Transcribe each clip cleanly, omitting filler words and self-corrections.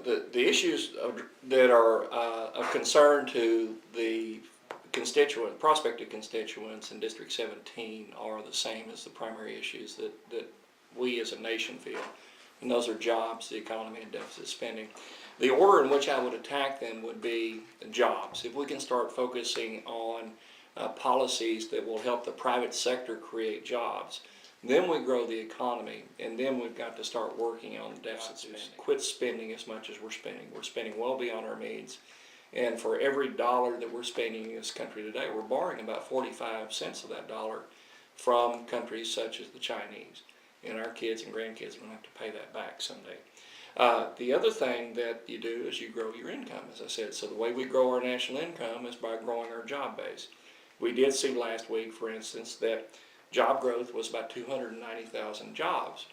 the issues that are of concern to the prospective constituents in District 17 are the same as the primary issues that we as a nation feel. And those are jobs, the economy, and deficit spending. The order in which I would attack them would be jobs. If we can start focusing on policies that will help the private sector create jobs, then we grow the economy, and then we've got to start working on deficit spending. Quit spending as much as we're spending. We're spending well beyond our means. And for every dollar that we're spending in this country today, we're borrowing about 45 cents of that dollar from countries such as the Chinese. And our kids and grandkids are going to have to pay that back someday. The other thing that you do is you grow your income, as I said. So the way we grow our national income is by growing our job base. We did see last week, for instance, that job growth was about 290,000 jobs.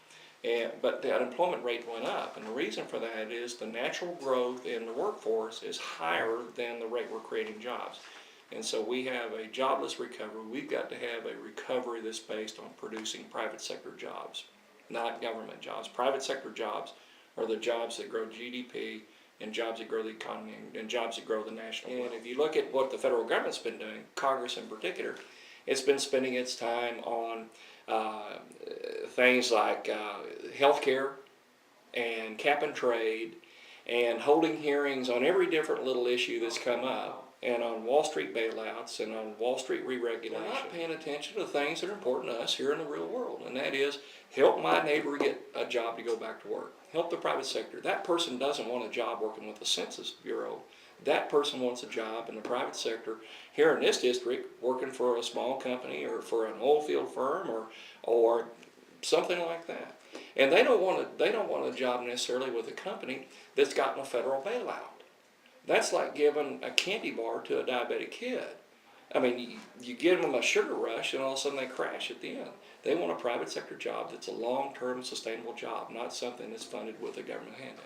But the unemployment rate went up, and the reason for that is the natural growth in the workforce is higher than the rate we're creating jobs. And so we have a jobless recovery. We've got to have a recovery that's based on producing private sector jobs, not government jobs. Private sector jobs are the jobs that grow GDP and jobs that grow the economy and jobs that grow the national. And if you look at what the federal government's been doing, Congress in particular, it's been spending its time on things like health care and cap and trade and holding hearings on every different little issue that's come up, and on Wall Street bailouts and on Wall Street re-regulation. We're not paying attention to things that are important to us here in the real world, and that is help my neighbor get a job to go back to work. Help the private sector. That person doesn't want a job working with the Census Bureau. That person wants a job in the private sector here in this district, working for a small company or for an oil field firm or something like that. And they don't want a job necessarily with a company that's gotten a federal bailout. That's like giving a candy bar to a diabetic kid. I mean, you give them a sugar rush and all of a sudden they crash at the end. They want a private sector job that's a long-term sustainable job, not something that's funded with a government handout.